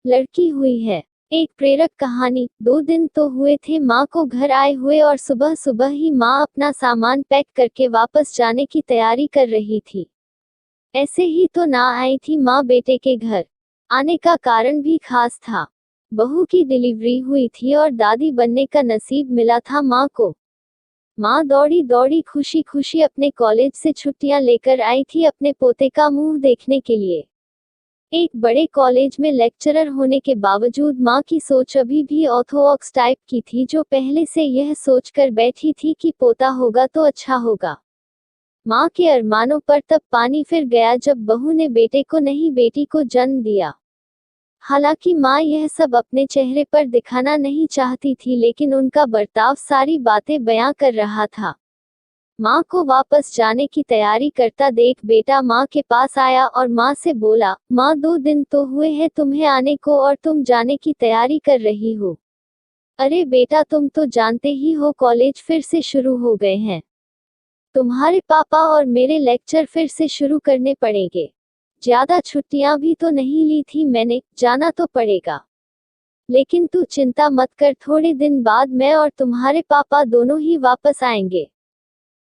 लड़की हुई है। एक प्रेरक कहानी। 2 दिन तो हुए थे माँ को घर आए हुए और सुबह सुबह ही माँ अपना सामान पैक करके वापस जाने की तैयारी कर रही थी। ऐसे ही तो ना आई थी माँ बेटे के घर। आने का कारण भी खास था। बहू की डिलीवरी हुई थी और दादी बनने का नसीब मिला था माँ को। माँ दौड़ी दौड़ी खुशी खुशी अपने कॉलेज से छुट्टियां लेकर आई थी अपने पोते का मुंह देखने के लिए। एक बड़े कॉलेज में लेक्चरर होने के बावजूद माँ की सोच अभी भी ऑर्थोडॉक्स टाइप की थी, जो पहले से यह सोचकर बैठी थी कि पोता होगा तो अच्छा होगा। माँ के अरमानों पर तब पानी फिर गया जब बहू ने बेटे को नहीं बेटी को जन्म दिया। हालांकि माँ यह सब अपने चेहरे पर दिखाना नहीं चाहती थी, लेकिन उनका बर्ताव सारी बातें बयां कर रहा था। माँ को वापस जाने की तैयारी करता देख बेटा माँ के पास आया और माँ से बोला, माँ 2 दिन तो हुए हैं तुम्हें आने को और तुम जाने की तैयारी कर रही हो। अरे बेटा तुम तो जानते ही हो कॉलेज फिर से शुरू हो गए हैं। तुम्हारे पापा और मेरे लेक्चर फिर से शुरू करने पड़ेंगे। ज्यादा छुट्टियां भी तो नहीं ली थी मैंने, जाना तो पड़ेगा। लेकिन तू चिंता मत कर, थोड़े दिन बाद मैं और तुम्हारे पापा दोनों ही वापस आएंगे।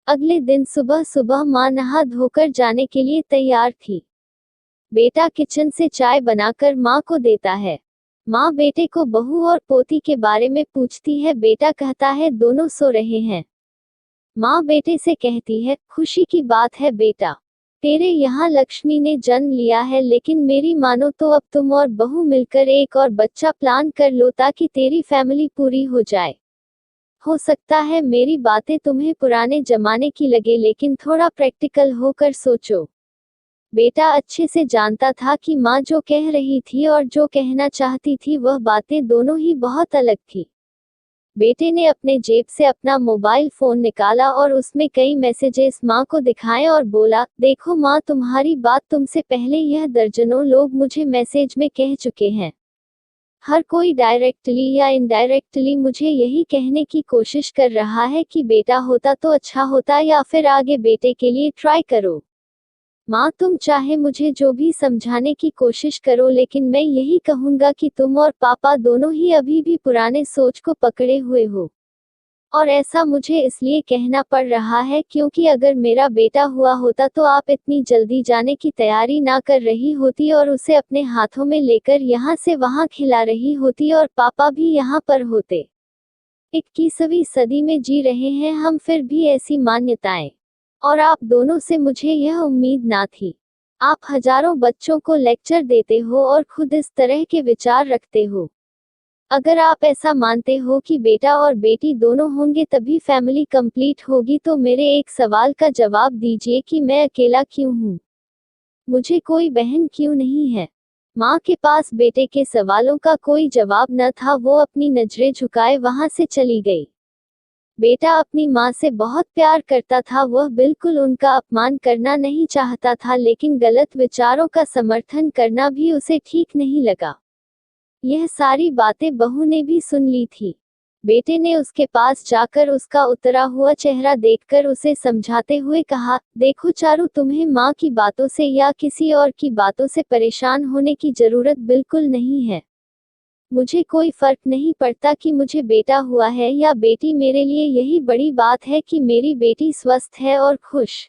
अगले दिन सुबह सुबह माँ नहा धोकर जाने के लिए तैयार थी। बेटा किचन से चाय बनाकर माँ को देता है। माँ बेटे को बहू और पोती के बारे में पूछती है। बेटा कहता है दोनों सो रहे हैं। माँ बेटे से कहती है, खुशी की बात है बेटा, तेरे यहाँ लक्ष्मी ने जन्म लिया है, लेकिन मेरी मानो तो अब तुम और बहू मिलकर एक और बच्चा प्लान कर लो ताकि तेरी फैमिली पूरी हो जाए। हो सकता है मेरी बातें तुम्हें पुराने जमाने की लगे, लेकिन थोड़ा प्रैक्टिकल होकर सोचो। बेटा अच्छे से जानता था कि माँ जो कह रही थी और जो कहना चाहती थी वह बातें दोनों ही बहुत अलग थी। बेटे ने अपने जेब से अपना मोबाइल फोन निकाला और उसमें कई मैसेजेस माँ को दिखाए और बोला, देखो माँ तुम्हारी बात तुमसे पहले यह दर्जनों लोग मुझे मैसेज में कह चुके हैं। हर कोई डायरेक्टली या इनडायरेक्टली मुझे यही कहने की कोशिश कर रहा है कि बेटा होता तो अच्छा होता, या फिर आगे बेटे के लिए ट्राई करो। माँ तुम चाहे मुझे जो भी समझाने की कोशिश करो, लेकिन मैं यही कहूंगा कि तुम और पापा दोनों ही अभी भी पुराने सोच को पकड़े हुए हो। और ऐसा मुझे इसलिए कहना पड़ रहा है क्योंकि अगर मेरा बेटा हुआ होता तो आप इतनी जल्दी जाने की तैयारी ना कर रही होती और उसे अपने हाथों में लेकर यहाँ से वहाँ खिला रही होती और पापा भी यहाँ पर होते। 21वीं सदी में जी रहे हैं हम, फिर भी ऐसी मान्यताएं। और आप दोनों से मुझे यह उम्मीद ना थी। आप हजारों बच्चों को लेक्चर देते हो और खुद इस तरह के विचार रखते हो। अगर आप ऐसा मानते हो कि बेटा और बेटी दोनों होंगे तभी फैमिली कंप्लीट होगी, तो मेरे एक सवाल का जवाब दीजिए कि मैं अकेला क्यों हूँ? मुझे कोई बहन क्यों नहीं है? माँ के पास बेटे के सवालों का कोई जवाब न था। वो अपनी नजरें झुकाए वहां से चली गई। बेटा अपनी माँ से बहुत प्यार करता था, वह बिल्कुल उनका अपमान करना नहीं चाहता था, लेकिन गलत विचारों का समर्थन करना भी उसे ठीक नहीं लगा। यह सारी बातें बहू ने भी सुन ली थी। बेटे ने उसके पास जाकर उसका उतरा हुआ चेहरा देखकर उसे समझाते हुए कहा, देखो चारू, तुम्हें माँ की बातों से या किसी और की बातों से परेशान होने की जरूरत बिल्कुल नहीं है। मुझे कोई फर्क नहीं पड़ता कि मुझे बेटा हुआ है या बेटी, मेरे लिए यही बड़ी बात है कि मेरी बेटी स्वस्थ है और खुश।